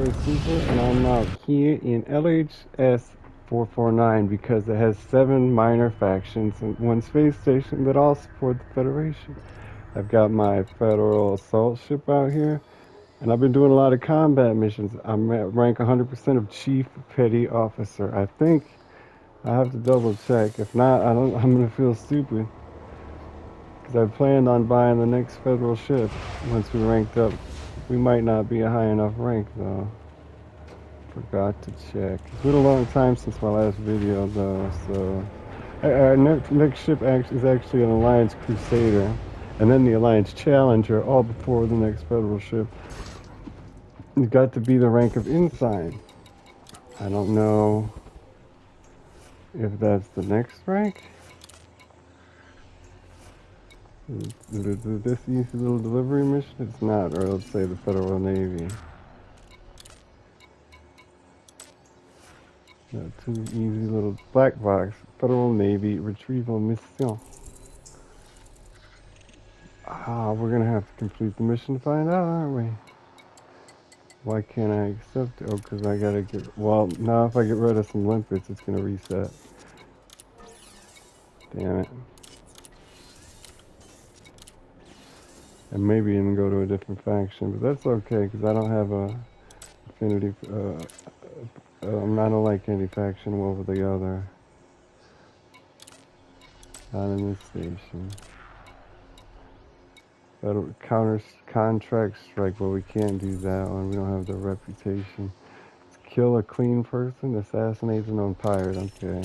YourBoySuper, and I'm out here in LHS 449 because it has 7 minor factions and 1 space station that all support the Federation. I've got my Federal assault ship out here, and I've been doing a lot of combat missions. I'm at rank 100% of Chief Petty Officer. I think I have to double check. If not, I'm gonna feel stupid because I planned on buying the next Federal ship once we ranked up. We might not be a high enough rank though. Forgot to check. It's been a long time since my last video though, so our next ship is actually an Alliance Crusader, and then the Alliance Challenger, all before the next Federal ship. You got to be the rank of Ensign. I don't know if that's the next rank. Is this easy little delivery mission? It's not, or let's say the Federal Navy. Two easy little black box. Federal Navy retrieval mission. We're gonna have to complete the mission to find out, aren't we? Why can't I accept it? Oh, because I gotta get... Well, now if I get rid of some limpets, it's gonna reset. Damn it. And maybe even go to a different faction, but that's okay, because I don't have a affinity... I don't like any faction over the other. Not in this station. Federal contract strike, but we can't do that one. We don't have the reputation. Let's kill a clean person, assassinate a known pirate. Okay.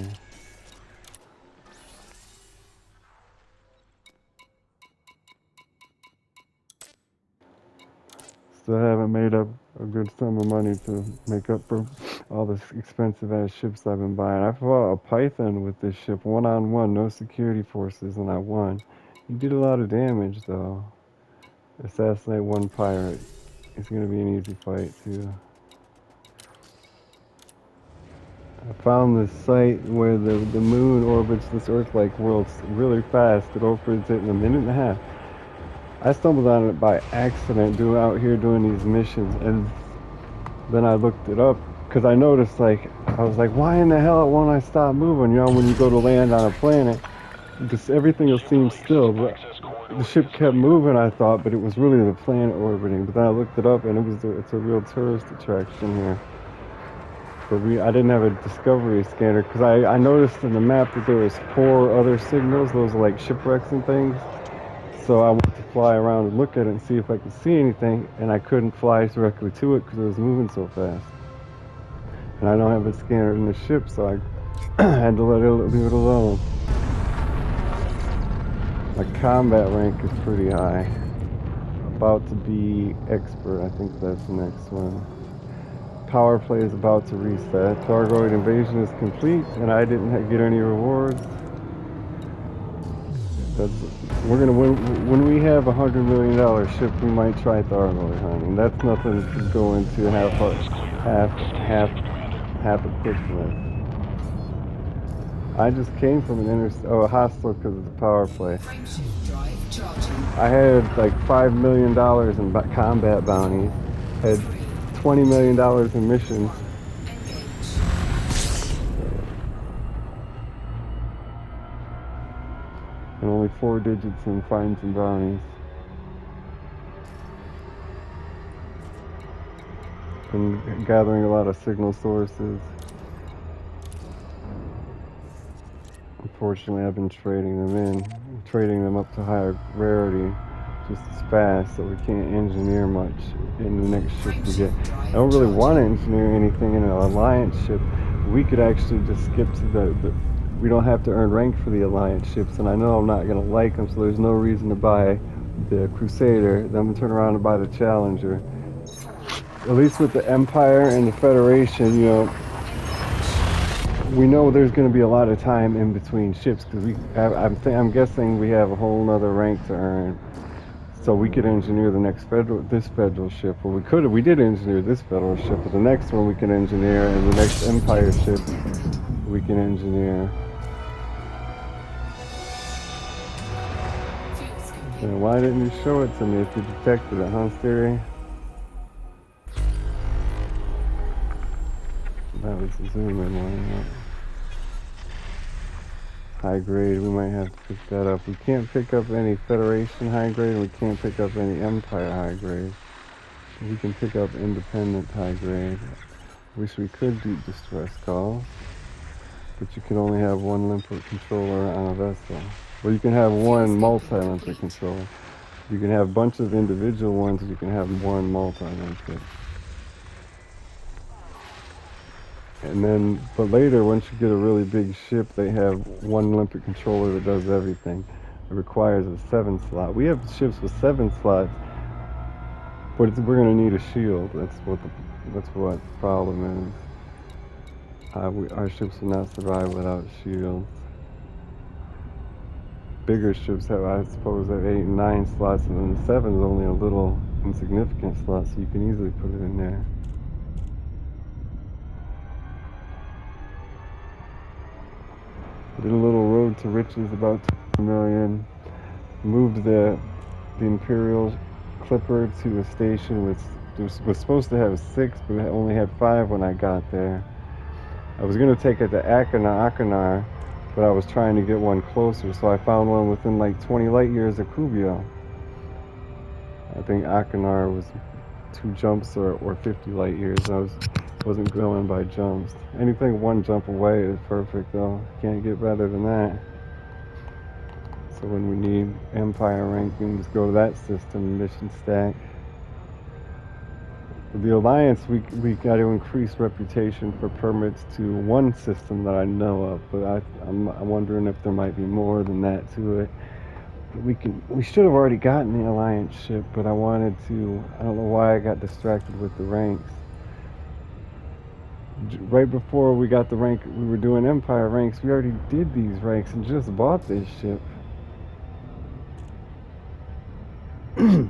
Still haven't made up a good sum of money to make up for all the expensive ass ships I've been buying. I fought a Python with this ship one-on-one, no security forces, and I won. He did a lot of damage though. Assassinate one pirate. It's gonna be an easy fight too. I found this site where the moon orbits this Earth-like world really fast. It orbits it in a minute and a half. I stumbled on it by accident out here doing these missions, and then I looked it up because I noticed, like, I was like, why in the hell won't I stop moving? You know, when you go to land on a planet, just everything will seem still, but the ship kept moving, I thought, but it was really the planet orbiting. But then I looked it up, and it's a real tourist attraction here. But I didn't have a discovery scanner because I noticed in the map that there was 4 other signals. Those are like shipwrecks and things. So I wanted to fly around and look at it and see if I could see anything, and I couldn't fly directly to it because it was moving so fast. And I don't have a scanner in the ship, so I had to leave it alone. My combat rank is pretty high. About to be expert, I think that's the next one. Power play is about to reset. Targoid invasion is complete, and I didn't get any rewards. We're gonna win. When we have $100 million ship, we might try Targoid hunting. That's nothing to go into half equivalent. I just came from a hostile because of the power play. I had like $5 million in combat bounties. Had $20 million in missions. And only 4 digits in fines and bounties. Been gathering a lot of signal sources. Unfortunately, I've been trading them up to higher rarity just as fast, so we can't engineer much in the next ship we get. I don't really want to engineer anything in an Alliance ship. We could actually just skip to we don't have to earn rank for the Alliance ships, and I know I'm not going to like them, so there's no reason to buy the Crusader. Then I'm going to turn around and buy the Challenger. At least with the Empire and the Federation, you know, we know there's going to be a lot of time in between ships, because I'm guessing we have a whole nother rank to earn. So we could engineer this federal ship, or we did engineer this federal ship, but the next one we can engineer, and the next Empire ship we can engineer. And why didn't you show it to me if you detected it, huh, Siri? That was the zoom in one. Yeah. High grade, we might have to pick that up. We can't pick up any Federation high grade, and we can't pick up any Empire high grade. But we can pick up independent high grade. Wish we could do distress calls, but you can only have one limpet controller on a vessel. Well, you can have one multi-limpet controller. You can have a bunch of individual ones, you can have one multi-limpet. And then, but later, once you get a really big ship, they have one limpet controller that does everything. It requires a 7 slot. We have ships with 7 slots, but we're going to need a shield. That's what the problem is. Our ships will not survive without shields. Bigger ships have, I suppose, have 8 and 9 slots, and then the 7 is only a little insignificant slot, so you can easily put it in there. Did a little road to riches, about 2 million. Moved the Imperial Clipper to a station which was supposed to have 6, but it only had 5 when I got there. I was going to take it to Akinar, but I was trying to get one closer, so I found one within like 20 light years of Kubio. I think Akinar was 2 jumps or 50 light years. Wasn't going by jumps. Anything 1 jump away is perfect, though. Can't get better than that. So when we need Empire rankings, go to that system, mission stack. With the Alliance, we got to increase reputation for permits to one system that I know of, but I'm wondering if there might be more than that to it. We should have already gotten the Alliance ship, but I wanted to. I don't know why I got distracted with the ranks. Right before we got the rank, we were doing Empire ranks. We already did these ranks and just bought this ship. Guess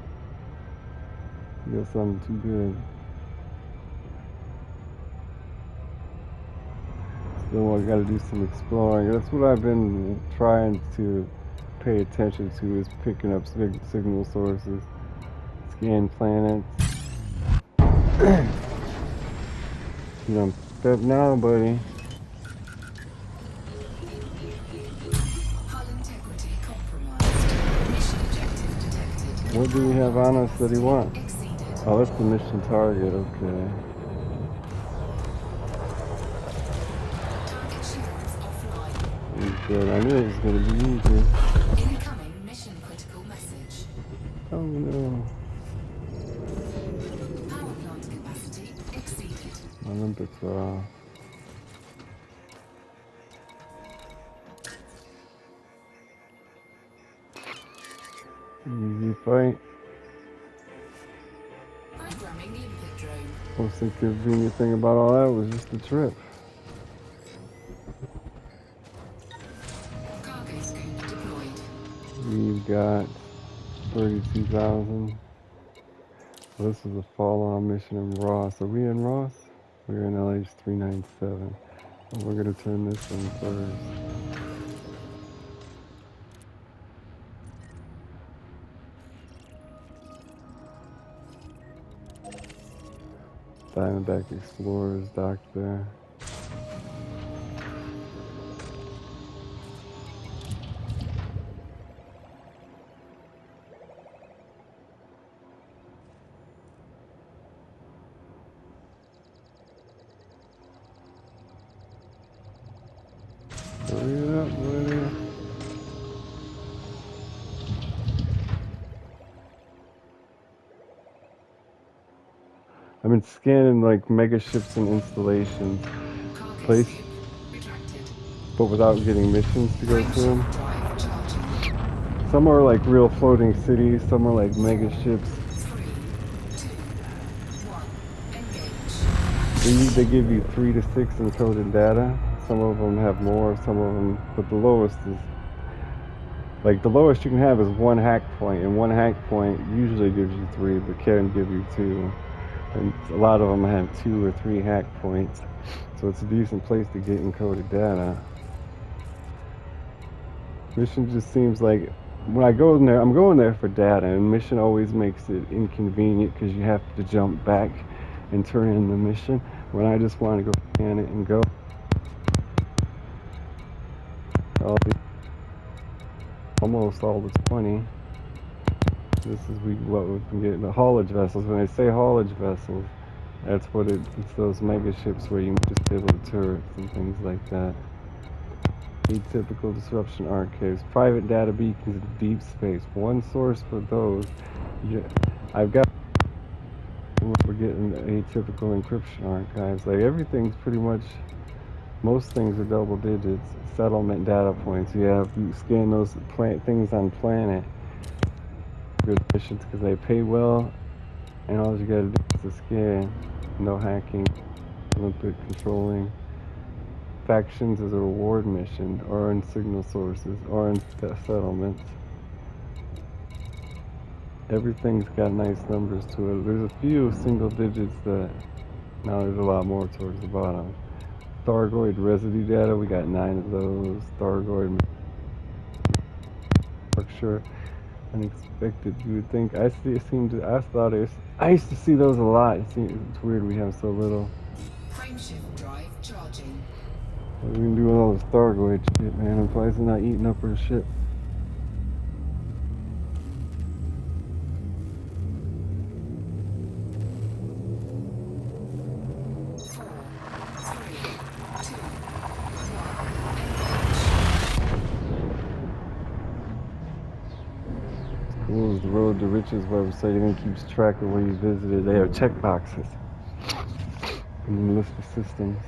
I'm too good. Still, I gotta do some exploring. That's what I've been trying to pay attention to, is picking up signal sources, scan planets. You know, step now, buddy. What do we have on us that he wants? Oh, that's the mission target, okay. Good. I knew it was going to be easy. Incoming mission critical message. Oh no. Power plant capacity exceeded. My Olympics are off. Easy fight. Programming limpet drone. Most inconvenient thing about all that was just the trip. Cargo scoop deployed. We've got 32,000. Well, this is a follow-on mission in Ross. Are we in Ross? We're in LH 397. And we're going to turn this in first. Diamondback Explorers docked there. Hurry it up, buddy. I've been scanning like mega ships and installations, placed, but without getting missions to go to them. Some are like real floating cities, some are like mega ships. 3, 2, 1, engage. They give you 3 to 6 encoded data. Some of them have more, some of them, but the lowest is, like the lowest you can have is 1 hack point, and 1 hack point usually gives you 3, but can give you 2. And a lot of them have 2 or 3 hack points, so it's a decent place to get encoded data. Mission just seems like, when I go in there, I'm going there for data, and mission always makes it inconvenient because you have to jump back and turn in the mission. when I just want to go scan it and go. All the, almost all the 20. This is what we've been getting. The haulage vessels. When I say haulage vessels, that's what it's those mega ships where you can just build turrets and things like that. Atypical disruption archives, private data beacons in deep space. One source for those. I've got. We're getting atypical encryption archives. Like everything's pretty much. Most things are double digits. Settlement data points. You scan those things on planet. Good missions because they pay well, and all you gotta do is to scan. No hacking, Olympic controlling. Factions is a reward mission, or in signal sources, or in settlements. Everything's got nice numbers to it. There's a few single digits that. Now there's a lot more towards the bottom. Thargoid residue data, we got 9 of those. Thargoid structure, unexpected. You would think I used to see those a lot. It's weird we have so little. Frameshift drive charging. What are we gonna do with all this Thargoid shit, man? And why is it not eating up our shit? 4, 3, 2, 1. Cool as the Road to Riches website even keeps track of where you visited. They have checkboxes and list of systems.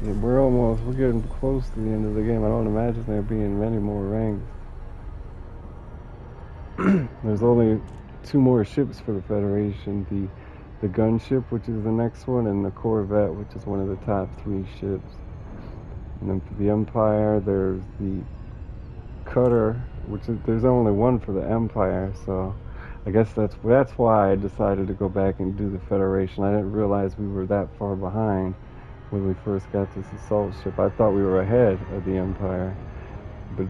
Yeah, we're getting close to the end of the game. I don't imagine there being many more ranks. There's only 2 more ships for the Federation. The gunship, which is the next one, and the Corvette, which is one of the top 3 ships. And then for the Empire, there's the cutter, there's only one for the Empire, so I guess that's why I decided to go back and do the Federation. I didn't realize we were that far behind when we first got this assault ship. I thought we were ahead of the Empire, but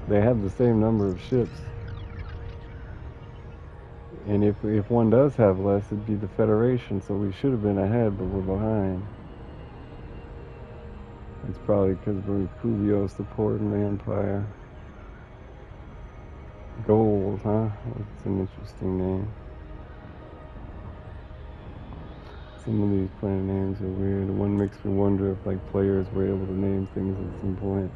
they have the same number of ships. And if one does have less, it'd be the Federation, so we should have been ahead, but we're behind. It's probably because we're Cuvio supporting the Empire. Gold, huh? That's an interesting name. Some of these planet names are weird. One makes me wonder if like players were able to name things at some point.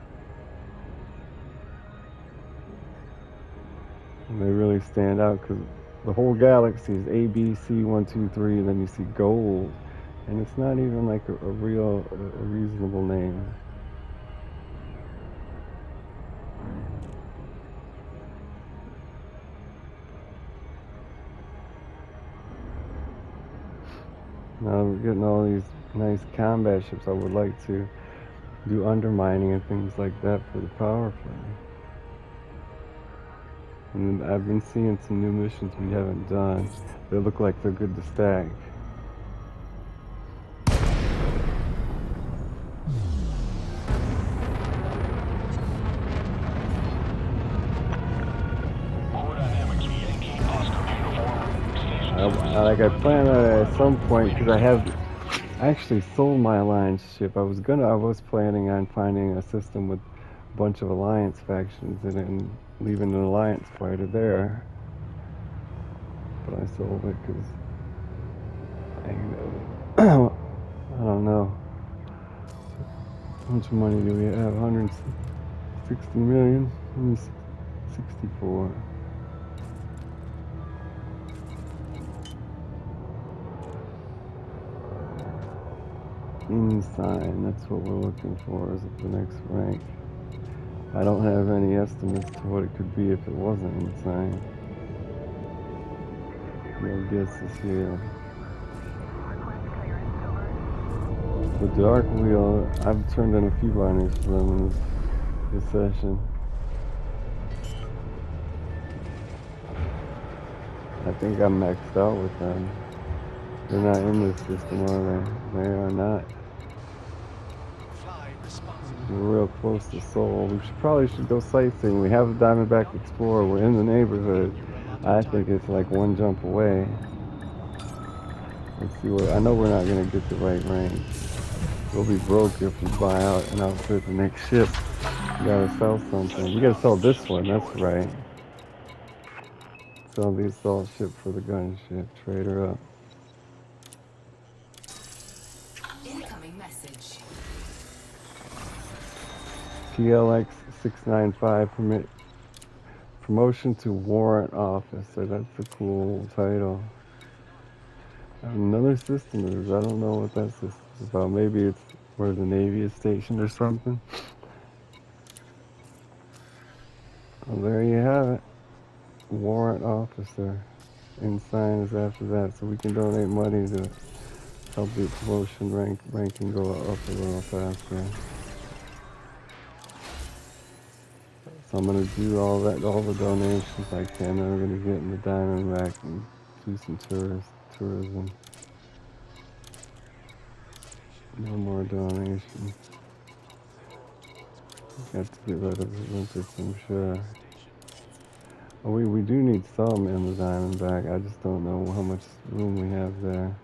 And they really stand out because the whole galaxy is A, B, C, 1, 2, 3, and then you see gold. And it's not even like a reasonable name. Now we're getting all these nice combat ships. I would like to do undermining and things like that for the power play. And I've been seeing some new missions we haven't done. They look like they're good to stack. I plan on it at some point because I actually sold my Alliance ship. I was planning on finding a system with a bunch of Alliance factions in it and leaving an Alliance fighter there. But I sold it because I don't know. How much money do we have? 160 million? 164. Ensign, that's what we're looking for, is the next rank. I don't have any estimates to what it could be if it wasn't Ensign. No guesses here. The Dark Wheel, I've turned in a few binaries for them in this session. I think I'm maxed out with them. They're not in this system, are they? They are not. Fly responsibly. We're real close to Seoul. We probably should go sightseeing. We have the Diamondback Explorer. We're in the neighborhood. I think it's like one jump away. Let's see what. I know we're not gonna get the right range. We'll be broke if we buy out and outfit the next ship. We gotta sell something. We gotta sell this one. That's right. Sell the assault ship for the gunship. Trade her up. Incoming message. TLX 695 promotion to warrant officer. That's a cool title. Another system is. I don't know what that system's about. Maybe it's where the Navy is stationed or something. Well, there you have it. Warrant officer. And sign is after that, so we can donate money to help the promotion ranking go up a little faster. So I'm gonna do all the donations I can. Then I'm gonna get in the Diamondback and do some tourism. No more donations. Got to get rid of the Olympics, I'm sure. Oh, we do need some in the Diamondback. I just don't know how much room we have there.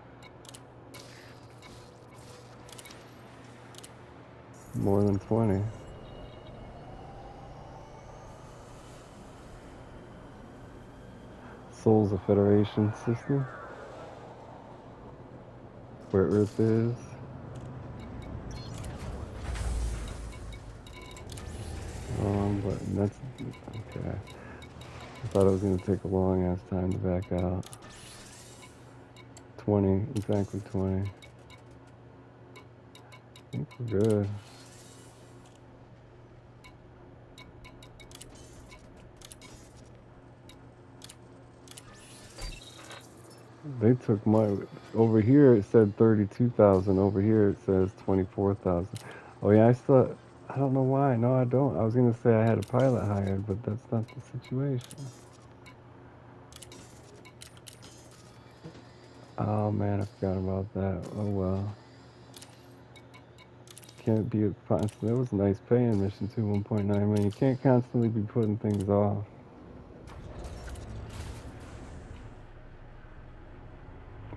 More than 20. Soul's a Federation system. Where Earth is. But that's okay. I thought it was gonna take a long ass time to back out. 20, exactly 20. I think we're good. They took my, over here it said 32,000, over here it says 24,000. Oh yeah, I don't know why. No, I don't. I was gonna say I had a pilot hired, but that's not the situation. Oh man, I forgot about that. Oh well. Can't be constant. That was a nice paying mission too, 1.9 million. You can't constantly be putting things off.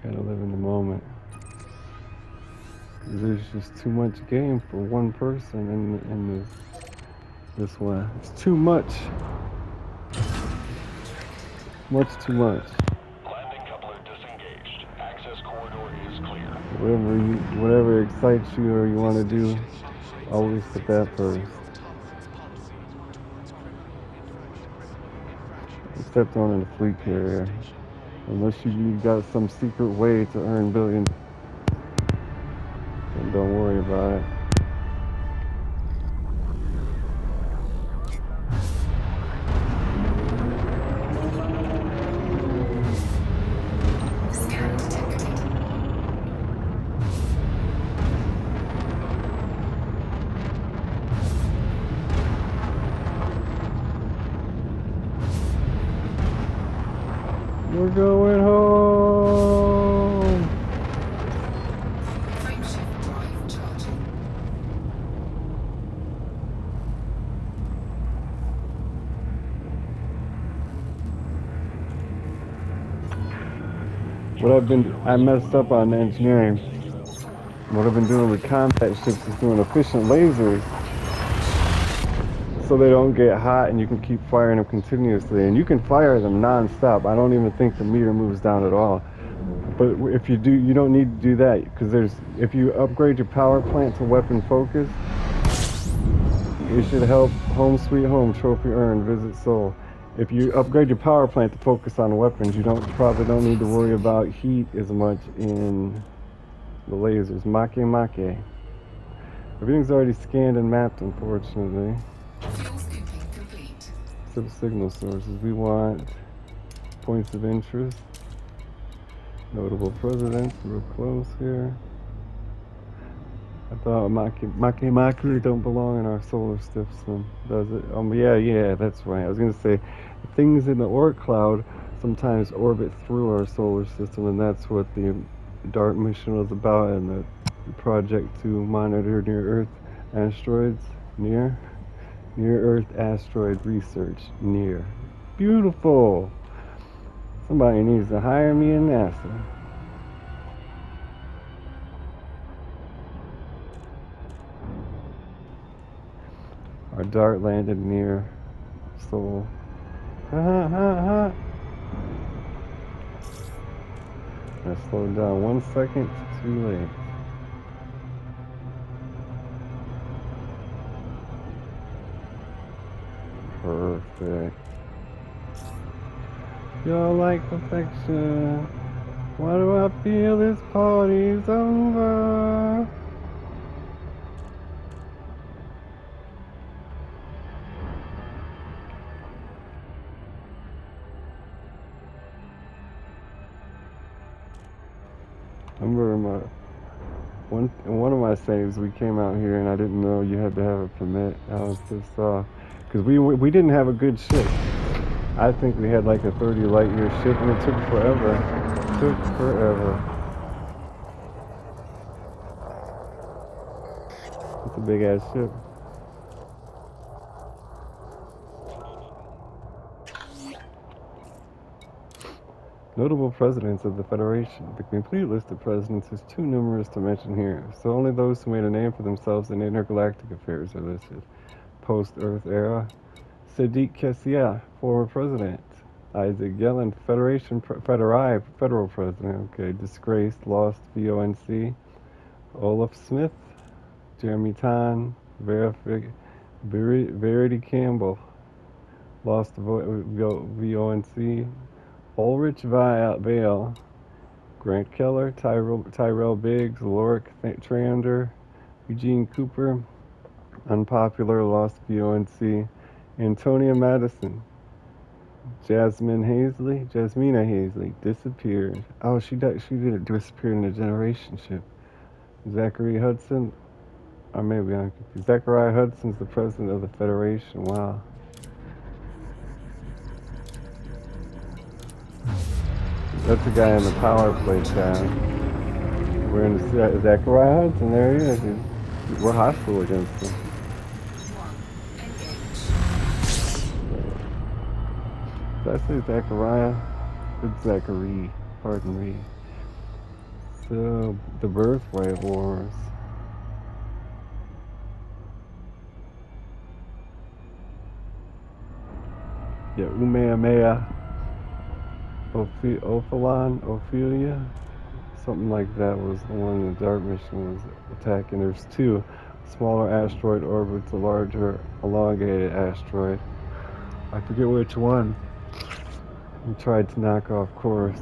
Gotta live in the moment. There's just too much game for one person in this one. It's too much. Much too much. Landing coupler disengaged. Access corridor is clear. Whatever excites you or you want to do, always put that first. Except on a fleet carrier. Unless you got some secret way to earn billions, then don't worry about it. Scan detected. We're going home. Frameshift drive charging. I messed up on engineering. What I've been doing with combat ships is doing efficient lasers so they don't get hot and you can keep firing them continuously. And you can fire them non-stop. I don't even think the meter moves down at all. But if you do, you don't need to do that because if you upgrade your power plant to weapon focus, it should help. Home sweet home, trophy earned, visit Seoul. If you upgrade your power plant to focus on weapons, you probably don't need to worry about heat as much in the lasers. Make. Everything's already scanned and mapped, unfortunately. Fuel scooping complete. Except signal sources. We want points of interest. Notable presidents. Real close here. I thought Make don't belong in our solar system, does it? Yeah, that's right. I was gonna say, things in the Oort cloud sometimes orbit through our solar system, and that's what the DART mission was about, and the project to monitor near Earth Asteroids near Earth asteroid research near. Beautiful. Somebody needs to hire me in NASA. Our dart landed near Sol. Ha ha ha. I slowed down 1 second too late. Perfect. You're like perfection. Why do I feel this party's over? I remember in one of my saves, we came out here and I didn't know you had to have a permit. I was pissed off because we didn't have a good ship. I think we had like a 30 light year ship and it took forever. It took forever. It's a big ass ship. Notable presidents of the Federation. The complete list of presidents is too numerous to mention here, so only those who made a name for themselves in intergalactic affairs are listed. Post-Earth era. Sadiq Kessia, former president. Isaac Yellen, federal president. Okay, disgraced, lost, VONC. Olaf Smith, Jeremy Tan, Verity Campbell, lost, VONC. Ulrich Vale, Grant Keller, Tyrell Biggs, Lorik Trander, Eugene Cooper, unpopular, lost, VONC. Antonia Madison, Jasmina Hazley, disappeared. Oh, she did disappear in a generation ship. Zachary Hudson, or maybe I'm confused. Zachariah Hudson's the president of the Federation. Wow. That's the guy in the power plate guy. We're in the Zachariah Hudson. There he is. We're hostile against him. 1. Engage. Did I say Zachariah? It's Zachary. Pardon me. So, the Birthright Wars. Yeah, Umeamea, Ophelia, something like that was the one the Dart mission was attacking. There's two. Smaller asteroid orbits a larger elongated asteroid. I forget which one. We tried to knock off course,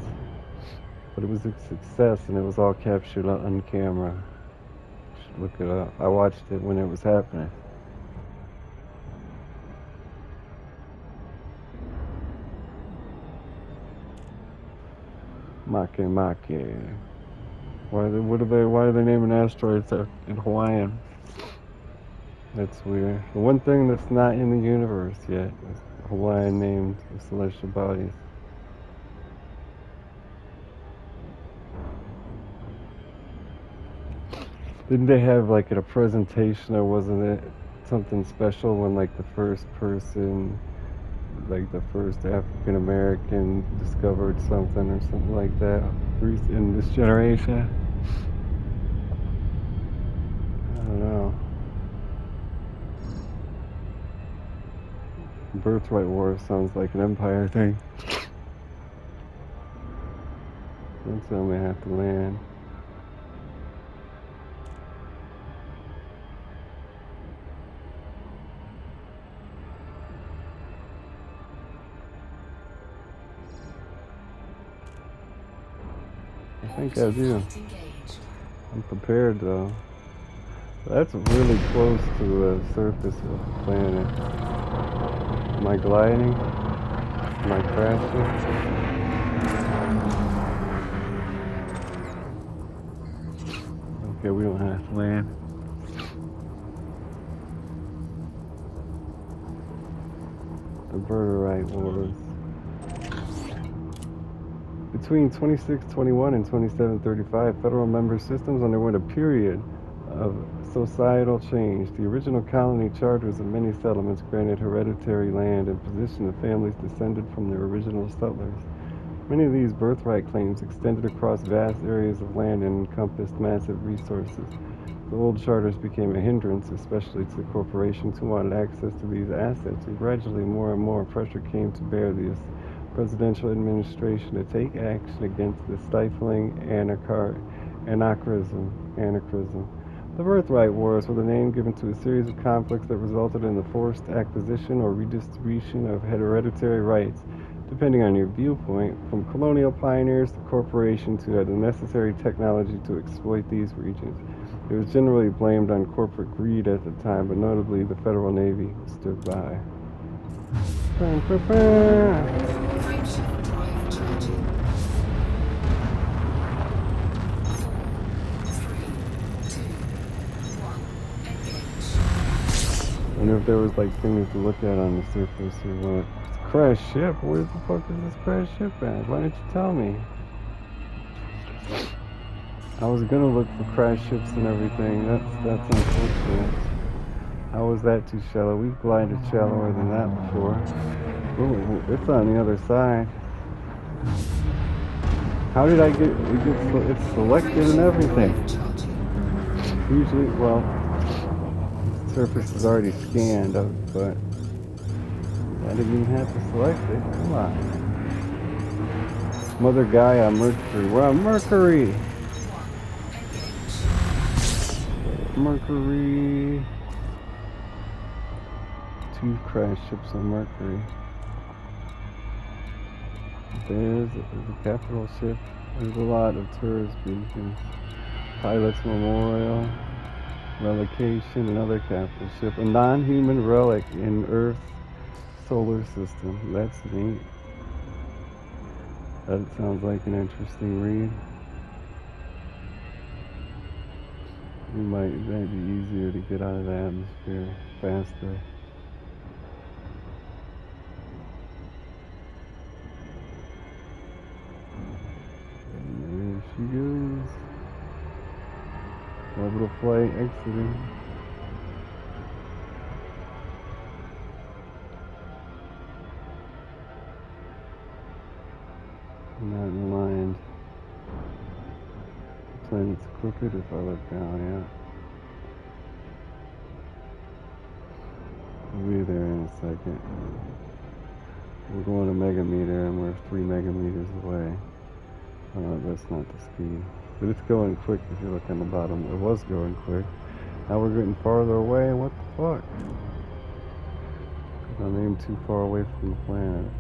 but it was a success and it was all captured on camera. You should look it up. I watched it when it was happening. Make. Why are they naming asteroids in Hawaiian? That's weird. The one thing that's not in the universe yet is Hawaiian named celestial bodies. Didn't they have like at a presentation or wasn't it something special when like the first person, like the first African American discovered something or something like that in this generation? I don't know. Birthright War sounds like an empire thing. Don't tell me I have to land. I think I do. Engage. I'm prepared though. That's really close to the surface of the planet. Am I gliding? Am I crashing? Okay, we don't have to land. The Birthright Wars. Between 2621 and 2735, federal member systems underwent a period of societal change. The original colony charters of many settlements granted hereditary land and position of families descended from their original settlers. Many of these birthright claims extended across vast areas of land and encompassed massive resources. The old charters became a hindrance, especially to corporations who wanted access to these assets, and gradually more and more pressure came to bear the presidential administration to take action against this stifling anachronism. The Birthright Wars were the name given to a series of conflicts that resulted in the forced acquisition or redistribution of hereditary rights, depending on your viewpoint, from colonial pioneers to corporations who had the necessary technology to exploit these regions. It was generally blamed on corporate greed at the time, but notably the Federal Navy stood by. Frameshift drive charging. 4, 3, 2, 1. Engage. I wonder if there was like things to look at on the surface or what. It's a crashed ship. Where the fuck is this crashed ship at? Why didn't you tell me? I was gonna look for crashed ships and everything. That's unfortunate. How was that too shallow? We've glided shallower than that before. Ooh, it's on the other side. How did I get? It's selected and everything. Drive charging. Usually, well, the surface is already scanned, but I didn't even have to select it. Come on. Mother Gaia, Mercury. We're on Mercury. 1. Engage. Mercury. 2 crash ships on Mercury. There's a capital ship. There's a lot of tourist beacons. Pilot's Memorial. Relocation, another capital ship. A non-human relic in Earth's solar system. That's neat. That sounds like an interesting read. That'd be easier to get out of the atmosphere faster. There she goes. Orbital flight exiting. Not aligned. The planet's crooked if I look down, yeah. We'll be there in a second. We're going to megameter and we're 3 megameters away. That's not the speed. But it's going quick if you look on the bottom. It was going quick. Now we're getting farther away. What the fuck? Because I'm aiming too far away from the planet.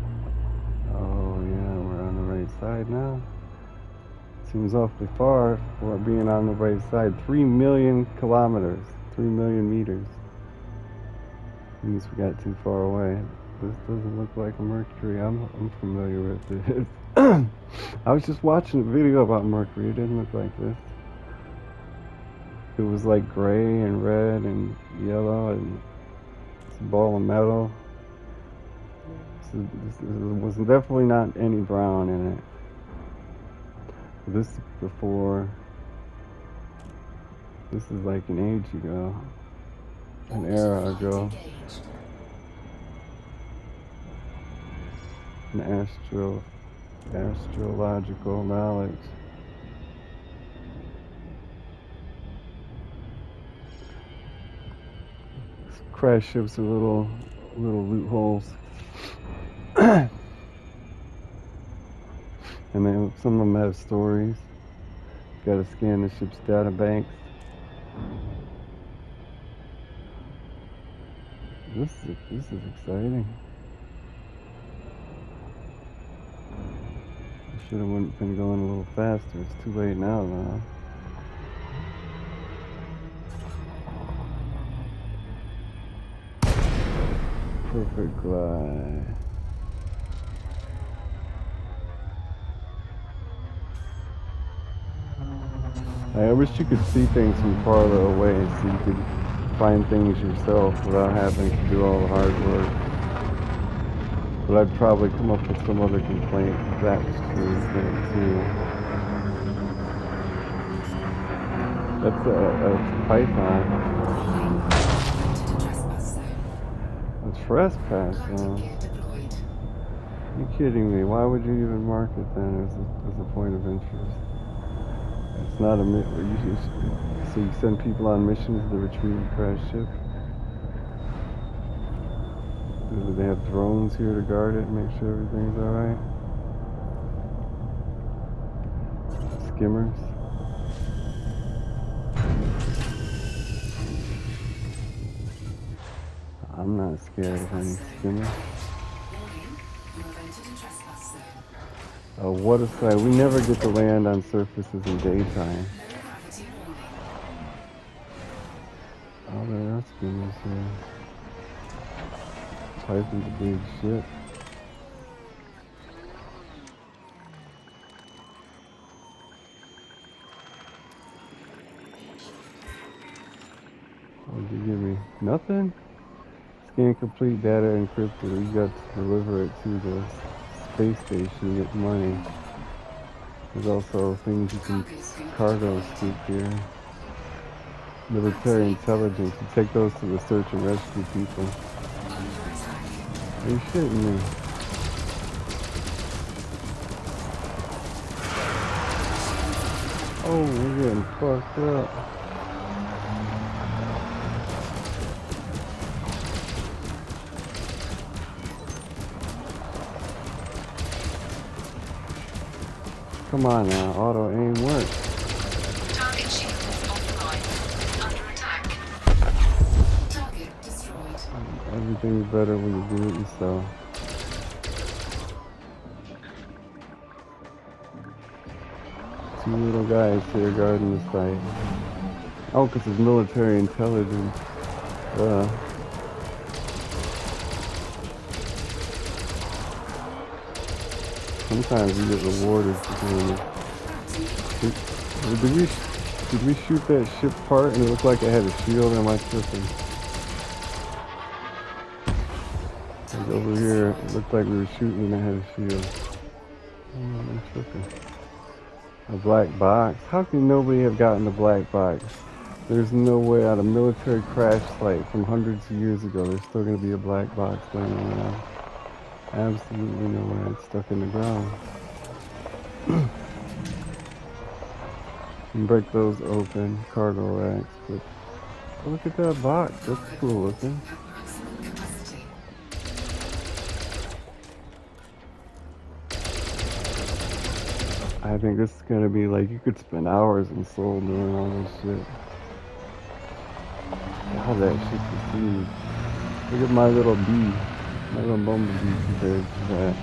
Oh yeah, we're on the right side now. Seems awfully far for being on the right side. 3 million kilometers. 3 million meters. Means we got too far away. This doesn't look like a Mercury. I'm familiar with this. I was just watching a video about Mercury. It didn't look like this. It was like gray and red and yellow and it's a ball of metal. This was definitely not any brown in it. This is before. This is like an age ago. An era ago. Engage. An astrological knowledge. Crash ships are little loopholes. And then some of them have stories. Gotta scan the ship's data banks. This is exciting. I should have been going a little faster. It's too late now though. Perfect glide. I wish you could see things from farther away so you could find things yourself without having to do all the hard work. But I'd probably come up with some other complaint if that was true too. That's a python. Warning. You've entered a trespass zone. A trespass Landing zone. gear deployed. You kidding me? Why would you even mark it then as a point of interest? It's not a so you send people on missions to retrieve a crashed ship. Do they have drones here to guard it and make sure everything's all right? Skimmers. I'm not scared of any skimmers. Warning. You have entered a trespass zone. Oh, what a sight. We never get to land on surfaces in daytime. Low gravity warning. Oh, there are skimmers here. Python's a big ship. What did you give me? Nothing? Scan complete, data encrypted. We got to deliver it to the space station to get money. There's also things you can cargo scoop here. Military intelligence. You take those to the search and rescue people. Under attack. Are you shitting me? Oh, we're getting fucked up. Come on now, auto aim works. Target shield offline. Under attack. Target destroyed. Everything's better when you do it yourself. Two little guys here guarding the site. Oh, because it's military intelligence. Sometimes you get rewarded for doing it. Did we shoot that ship part and it looked like it had a shield? Or am I tripping? Like over here, it looked like we were shooting and it had a shield. I'm tripping. A black box? How can nobody have gotten the black box? There's no way on a military crash site from hundreds of years ago there's still going to be a black box laying around. Absolutely no way. It's stuck in the ground. And break those open, cargo racks. But oh, look at that box. That's cool looking. Maximum capacity. I think this is going to be like, you could spend hours in Seoul doing all this shit. God, that shit is huge. Look at my little bee. My little bumblebee compared to that.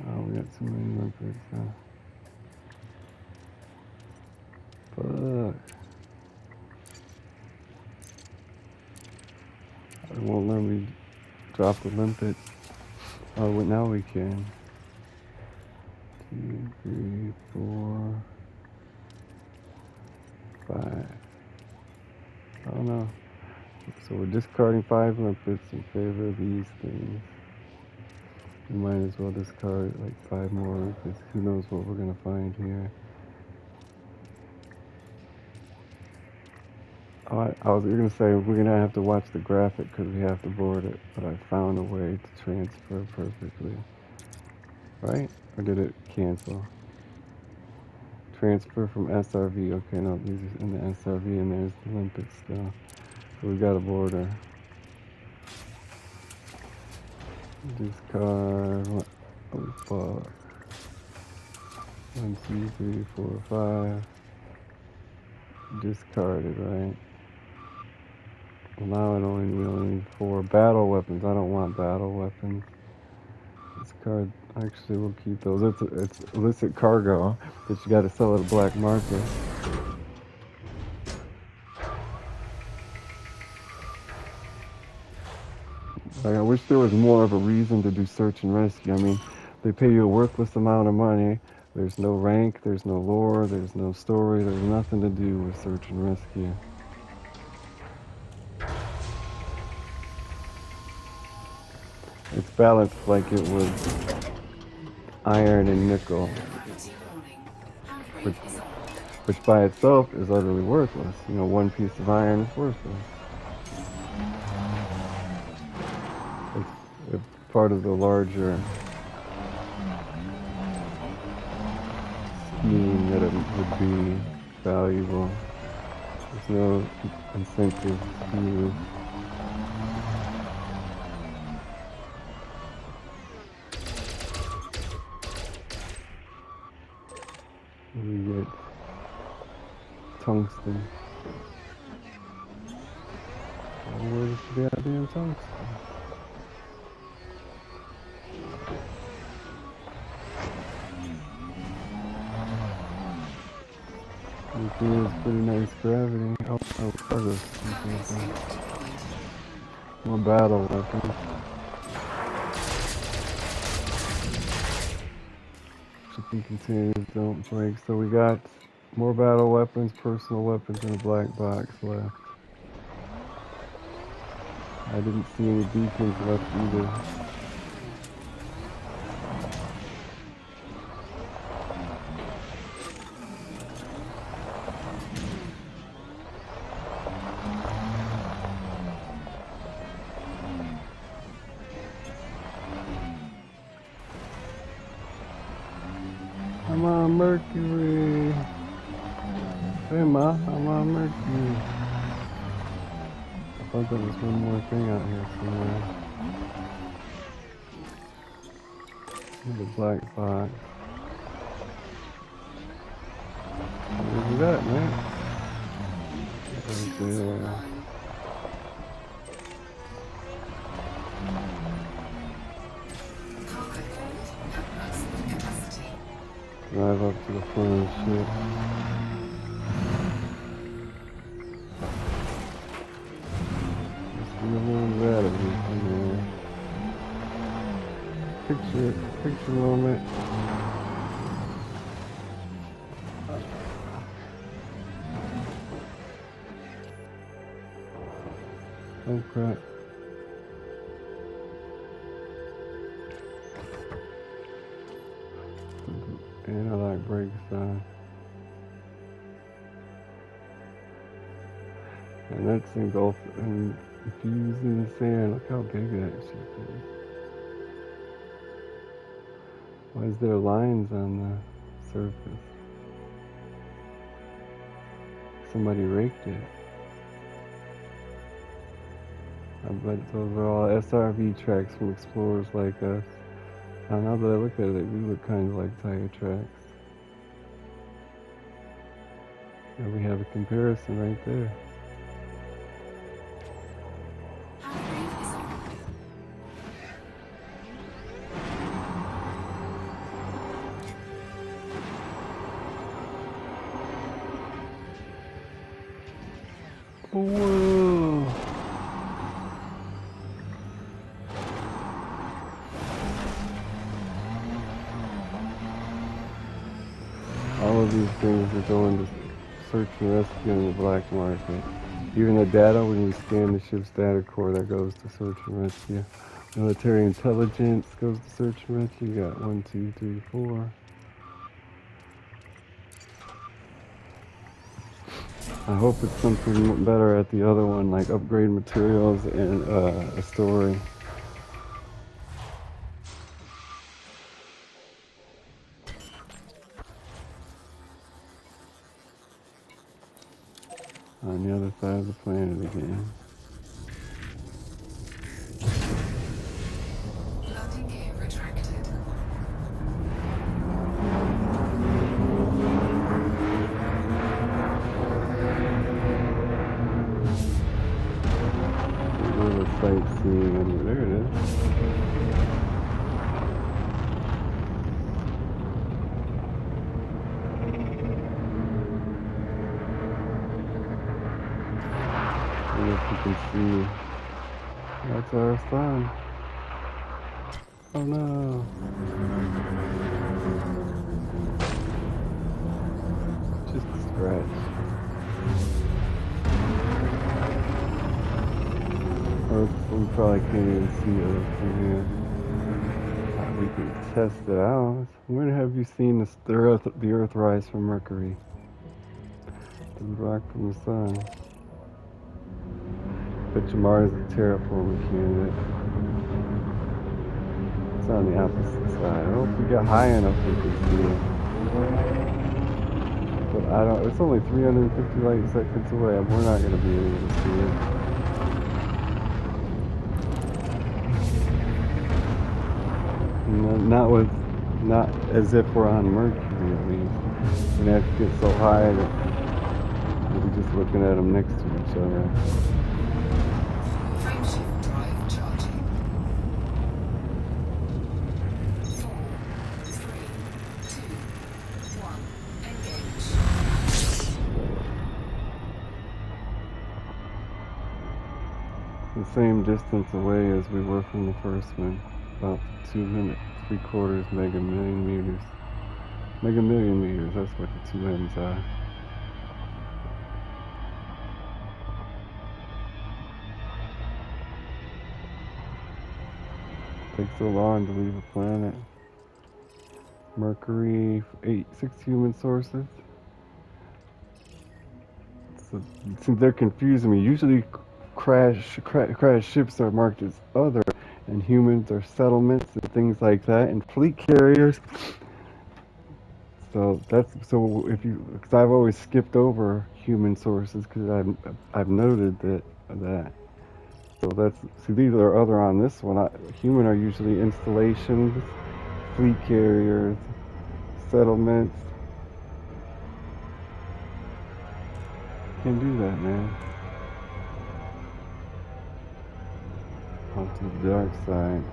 Oh, we got so many limpets, huh? Fuck. It won't let me drop the limpet. Oh, well, now we can. 2, 3, 4, 5. Oh no. So we're discarding 5 limpets in favor of these things. We might as well discard like 5 more because who knows what we're gonna find here. Oh, I was gonna say we're gonna have to watch the graphic because we have to board it, but I found a way to transfer perfectly. Right? Or did it cancel? Transfer from SRV. Okay, no, these are in the SRV and there's the limpet still. So we got a border. Discard. Oh fuck. 1, 2, 3, 4, 5. Discarded, right? Well, now it only need 4 battle weapons. I don't want battle weapons. Discard. Actually, we'll keep those. It's illicit cargo, but you got to sell at a black market. Like, I wish there was more of a reason to do search and rescue. I mean, they pay you a worthless amount of money. There's no rank, there's no lore, there's no story, there's nothing to do with search and rescue. It's balanced like it was iron and nickel, Gravity warning. which, Handbrake is on. which by itself is utterly worthless. You know, one piece of iron is worthless. It's part of the larger scheme that it would be valuable. There's no incentive to we get tungsten. Where's the goddamn tungsten? It is pretty nice gravity. Oh, cargo. More battle weapons. Shipping containers don't break. So we got more battle weapons, personal weapons, and a black box left. I didn't see any beacons left either. I'm on Mercury. Hey Ma, I'm on Mercury. I thought there was one more thing out here somewhere. The black box. Where's it at, man? Right there. Cargo hold at maximum capacity. Drive up to the front of the ship. Just remove that of here. Picture moment. Oh crap. And I like brakes on. And that's engulfed and infused in the sand. Look how big that ship is. Why is there lines on the surface? Somebody raked it. I bet those are all SRV tracks from explorers like us. Now that I look at it, we look kind of like tire tracks. And we have a comparison right there. Handbrake is on. Whoa! All of these things are going to search and rescue in the black market. Even the data, when you scan the ship's data core, that goes to search and rescue. Military intelligence goes to search and rescue. You got 1, 2, 3, 4. I hope it's something better at the other one, like upgrade materials and a story. On the other side of the planet again. Landing gear retracted. A little sightseeing under there it is. And if you can see, that's our sun. Oh no. scratch. Or we probably can't even see it from here. We can test it out. When have you seen the Earth rise from Mercury? The rock from the sun. Bet you Mars is a terraforming candidate. It's on the opposite side. I hope we get high enough we can see it. But I don't. It's only 350 light seconds away. We're not going to be able to see it. Not as if we're on Mercury at least. We're gonna have to get so high that we'll be just looking at them next to each other. Frameshift drive charging. 4, 3, 2, 1. Engage. The same distance away as we were from the first one. About 2.75 mega million meters. Mega million meters, that's what the two ends are. Takes so long to leave a planet. Mercury, 6 human sources. So they're confusing me. Usually crash ships are marked as other, and humans are settlements and things like that, and fleet carriers. So because I've always skipped over human sources because I've noted that. So these are other on this one. Human are usually installations, fleet carriers, settlements. Can't do that, man. Off to the dark side.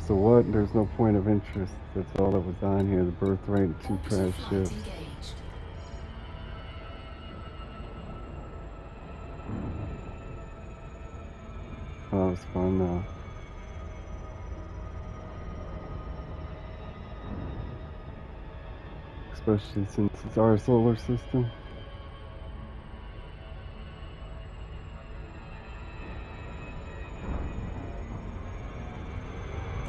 So what? There's no point of interest. That's all that was on here. The birthright and 2 crash ships. Engaged. Oh, it was fun though. Especially since it's our solar system.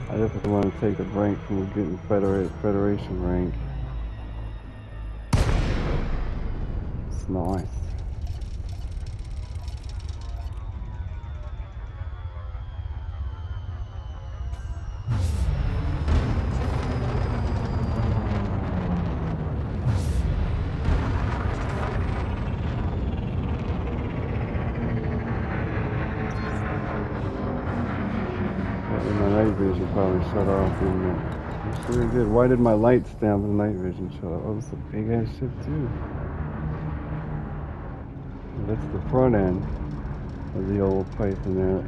I definitely want to take a break from getting Federation rank. It's nice. My night vision probably shut off, didn't it? I'm sure it did. Why did my lights down when the night vision shut off? Oh, it's a big ass ship too. That's the front end of the old Python there.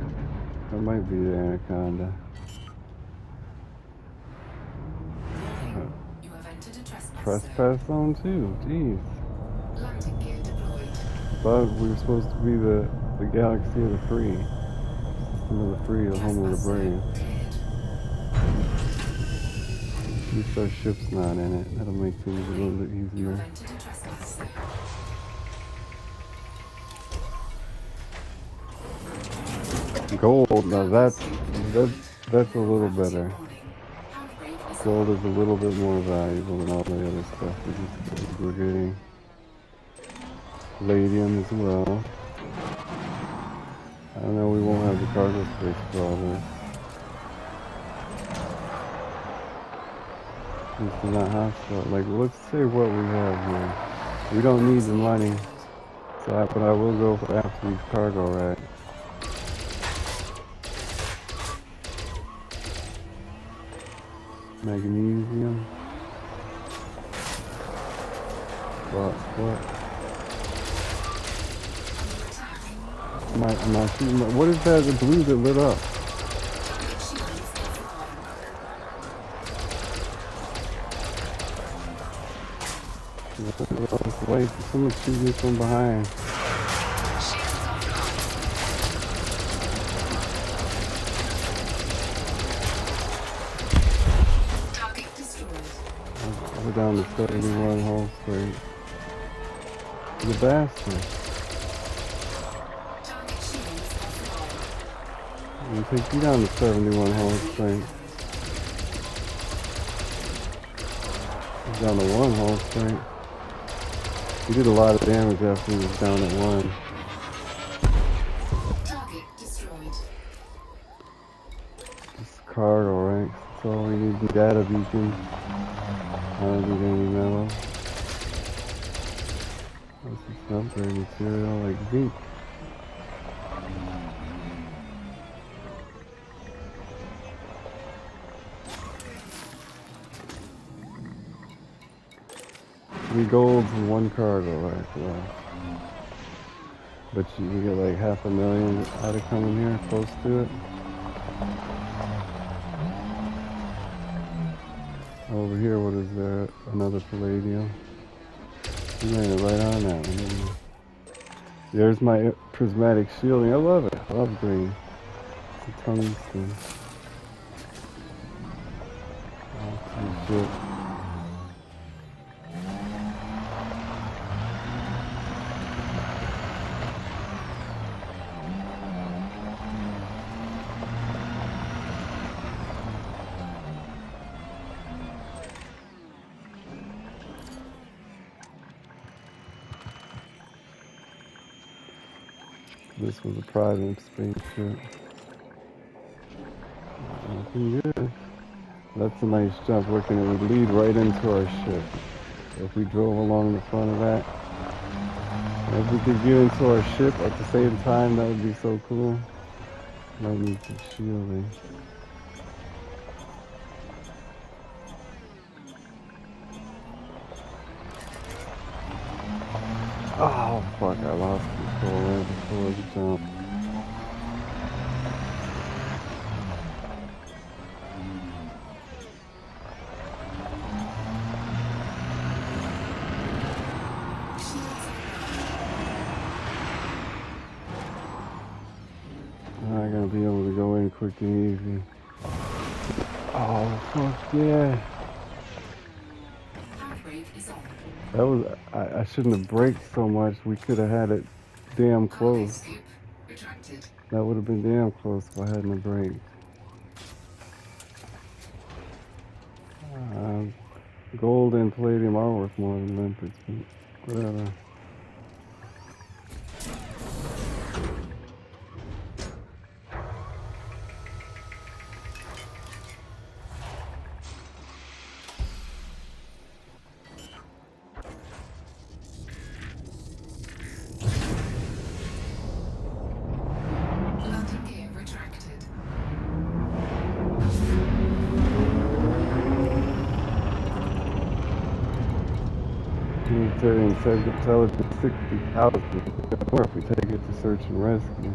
That might be the Anaconda. You have entered a Trespass zone too. Jeez. Landing gear deployed. But we were supposed to be the galaxy of the free. System of the free, the home of the brave. At least our ship's not in it. That'll make things a little bit easier. Gold, now that's a little better. Gold is a little bit more valuable than all the other stuff we're getting. Palladium as well. I don't know, we won't have the cargo space for all this. It's not hostile. Like, let's say what we have here. We don't need the money, but I will go after these cargo racks. Magnesium. What? What is that? The blue that lit up? Wait, someone shoot me from behind. We're down to 71 whole straight. You bastard. Target shields offline. I'm gonna take you down to 71 hull strength. He's down to 1 hull strength. He did a lot of damage after he was down at 1. Target destroyed. Just cargo ranks. That's all we need. Data beacons. I don't need any metal. This is some upgrade material like zinc. Three golds and 1 cargo rack left. But you get like 500,000 out of coming here, close to it. Over here, what is there? Another palladium. You landed right on that one, didn't you? There's my prismatic shielding. I love it. I love green. It's a tungsten. Awesome shit. This was a private spaceship. Looking good. That's a nice jump. Looking, it would lead right into our ship. If we drove along the front of that. If we could get into our ship at the same time, that would be so cool. That needs some shielding. Oh fuck, I lost control right before the jump. I gotta be able to go in quick and easy. Oh fuck yeah. Handbrake is on. That was, I shouldn't have braked so much. We could have had it damn Cargo close. scoop retracted. That would have been damn close if I hadn't have braked. Gold and palladium are worth more than limpids, but whatever. Landing gear retracted. Military intelligence 60,000. Or if we take it to search and rescue.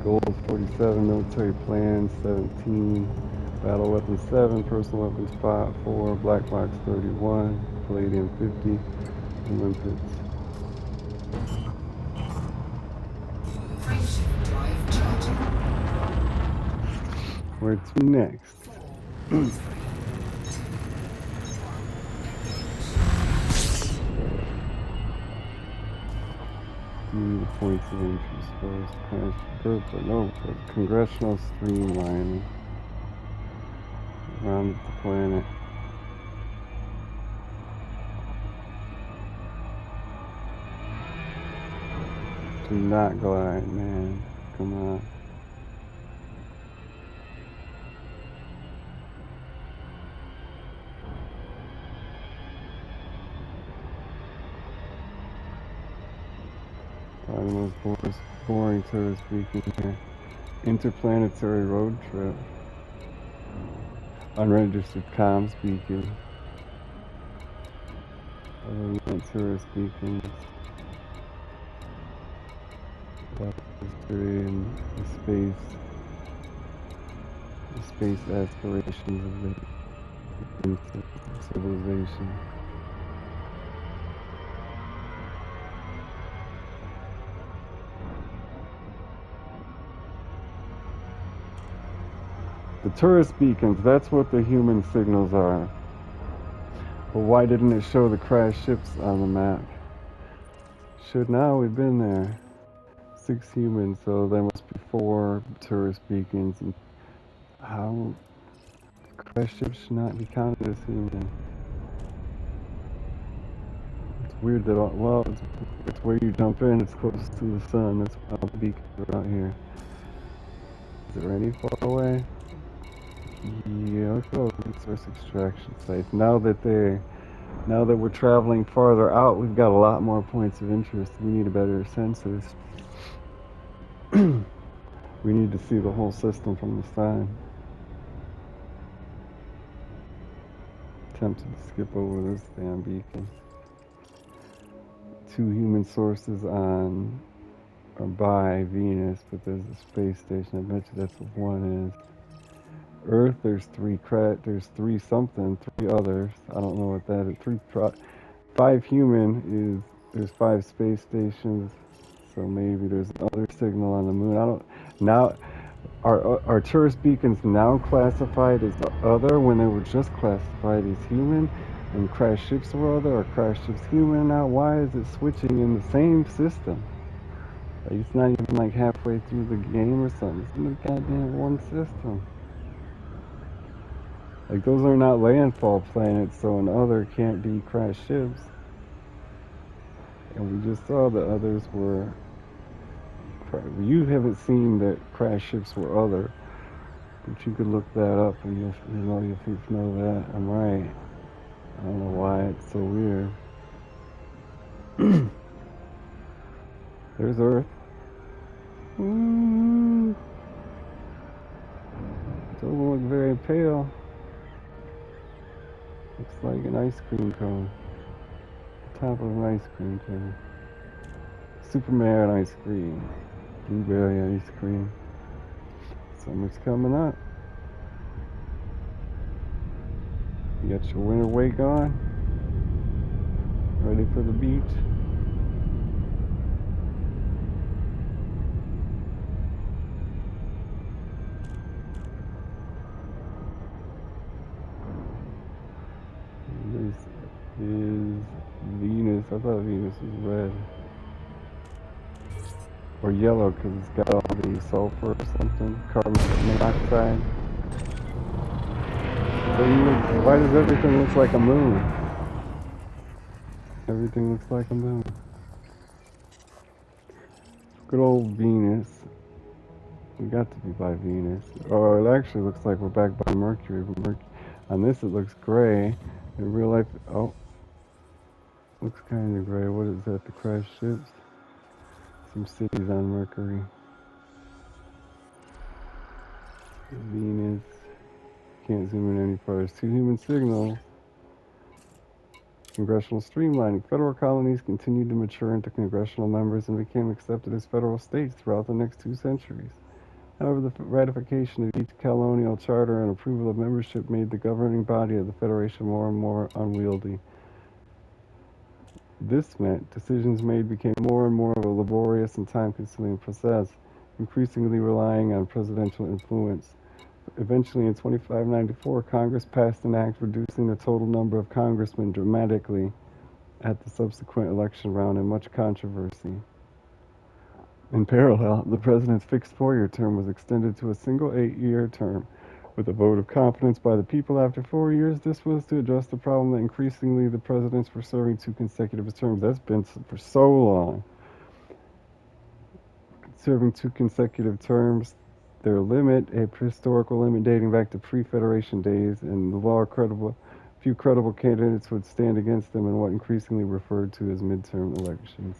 Gold 47, military plans 17, battle weapons 7, personal weapons 5, 4, black box 31, palladium 50, and limpids. Frameshift drive charging. Where to next? 4, 3, 2, 1. Do the points of interest first. But no, but congressional streamlining around the planet. Do not glide, man. Come on. Probably the most boring tourist weekend here. Interplanetary road trip. Unregistered comms beacon. Other than tourist beacons. History and the space aspirations of the civilization. The tourist beacons, that's what the human signals are. But why didn't it show the crashed ships on the map? Should now, we've been there. 6 humans, so there must be 4 tourist beacons. And how crash ships should not be counted as human. It's weird that well, it's where you jump in. It's close to the sun. That's why all the beacons are out here. Is there any far away? Yeah, let's go to resource extraction sites. Now that we're traveling farther out, we've got a lot more points of interest. We need a better census. We need to see the whole system from the side. Tempted to skip over this damn beacon. 2 human sources on or by Venus, but there's a space station. I bet you that's what one is. Earth, there's 3 something, 3 others. I don't know what that is. 5 human is, there's 5 space stations, so maybe there's another signal on the moon. I don't, now, are tourist beacons now classified as other when they were just classified as human? And crash ships were other, or crash ships human now? Why is it switching in the same system? Like, it's not even like halfway through the game or something. It's in the goddamn one system. Like, those are not landfall planets, so an other can't be crash ships. And we just saw the others were. You haven't seen that crash ships were other, but you could look that up and you'll know that I'm right. I don't know why it's so weird. There's Earth. Ooh. It doesn't look very pale. Looks like an ice cream cone. The top of an ice cream cone. Superman ice cream. Blueberry ice cream. Summer's coming up. You got your winter wake on? Ready for the beach? This is Venus. I thought Venus was red. Or yellow because it's got all the sulfur or something. Carbon monoxide. Why does everything look like a moon? Everything looks like a moon. Good old Venus. We got to be by Venus. Oh, it actually looks like we're back by Mercury. On this, it looks gray. In real life, oh, looks kind of gray. What is that? The crash ships? Some cities on Mercury. Venus. Can't zoom in any further. It's 2 human signals. Congressional streamlining. Federal colonies continued to mature into congressional members and became accepted as federal states throughout the next 2 centuries. However, the ratification of each colonial charter and approval of membership made the governing body of the Federation more and more unwieldy. This meant decisions made became more and more of a laborious and time-consuming process, increasingly relying on presidential influence. Eventually, in 2594, Congress passed an act reducing the total number of congressmen dramatically at the subsequent election round in much controversy. In parallel, the president's fixed 4-year term was extended to a single 8-year term. With a vote of confidence by the people after 4 years, this was to address the problem that increasingly the presidents were serving 2 consecutive terms. That's been for so long. Serving 2 consecutive terms, their limit, a historical limit dating back to pre-Federation days, and the law few credible candidates would stand against them in what increasingly referred to as midterm elections.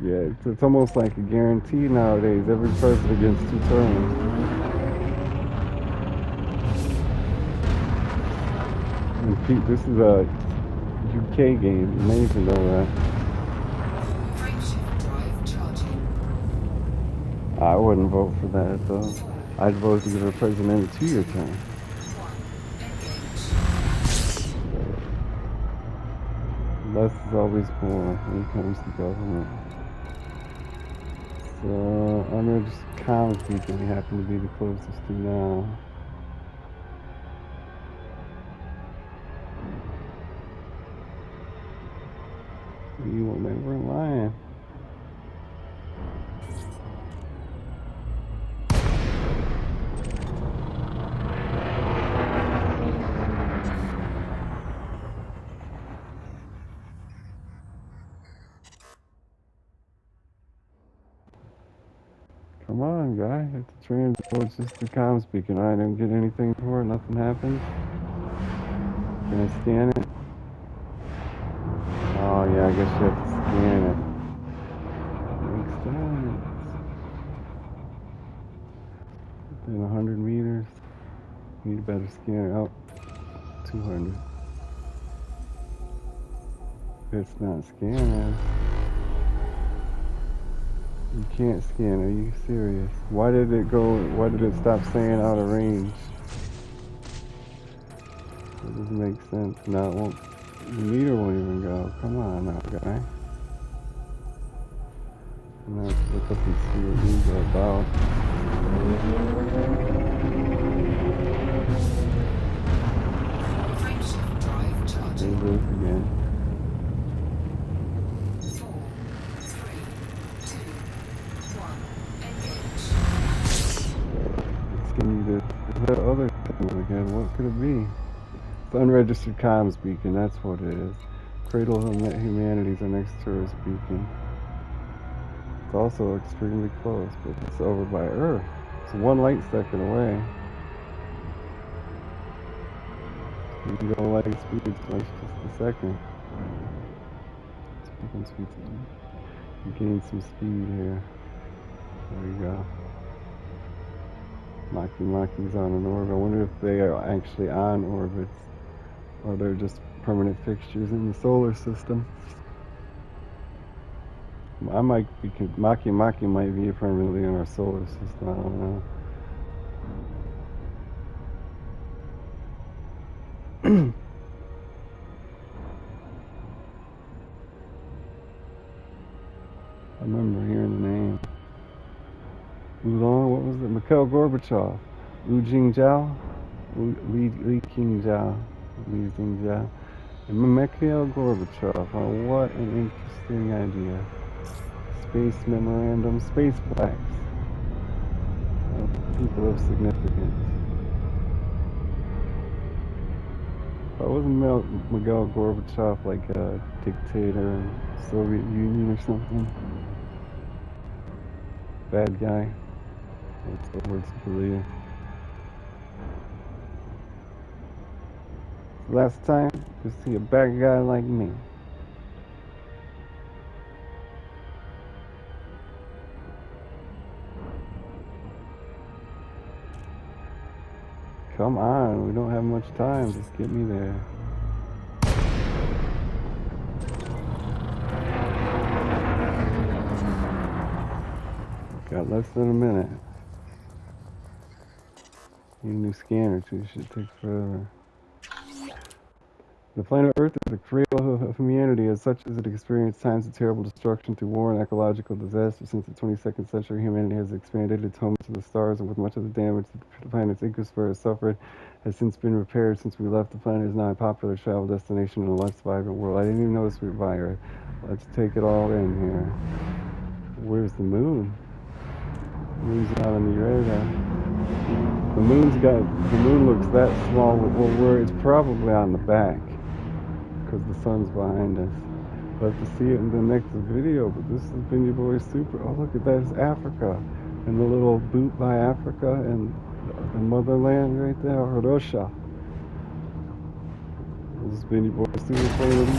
Yeah, it's almost like a guarantee nowadays. Every president gets 2 terms. And Pete, this is a UK game. You may even know that. Frameshift drive charging. I wouldn't vote for that, though. I'd vote to give a president a 2-year term. 1. Engage. Less is always more when it comes to government. So, unregistered comms beacon happen to be the closest to now. He will never lie. Come on, guy. It's a transport. It's just the comm speaking. I didn't get anything for it. Nothing happens. Can I scan it? Oh, yeah, I guess you have to scan it. Makes sense. Within 100 meters. Need a better scanner. Oh, 200. It's not scanning. You can't scan. Are you serious? Why did it stop saying out of range? That doesn't make sense. Now it won't. The meter won't even go. Come on now, guy. Now let's look up and see what these are about. Frameshift drive There charging. it is again. 4, 3, 2, 1. Engage. Let's give me this. That other thing again. What could it be? It's unregistered comms beacon. That's what it is. Cradle of Humanity's our next tourist beacon. It's also extremely close, but it's over by Earth. It's 1 light second away. You can go light speed, so it's just a second. Speaking speed. You gain some speed here. There you go. Maki's on an orbit. I wonder if they are actually on orbits, or they're just permanent fixtures in the solar system. Maki might be permanently in our solar system. I don't know. I remember hearing the name. Oolong, what was it? Mikhail Gorbachev. Wu Jingzhou? Li Qingzhou. Li Jingzhou. And Mikhail Gorbachev. Oh, what an interesting idea. Space memorandum, space plaques. People of significance. But wasn't Mikhail Gorbachev like a dictator in the Soviet Union or something? Bad guy. That's the words to believe. Last time to see a bad guy like me. Come on, we don't have much time. Just get me there. Got less than a minute. Need a new scanner too. Should take forever. The planet Earth is the cradle of humanity. As such, as it experienced times of terrible destruction through war and ecological disaster. Since the 22nd century, humanity has expanded its home to the stars, and with much of the damage that the planet's ecosphere has suffered, has since been repaired. Since we left, the planet is now a popular travel destination in a less vibrant world. I didn't even notice we were by Earth. Let's take it all in here. Where's the moon? The moon's not on the radar. The moon looks that small. Well, it's probably on the back, because the sun's behind us. We'll have to see it in the next video, but this has been your boy Super. Oh, look at that, it's Africa. And the little boot by Africa and the motherland right there, Russia. This has been your boy Super playing with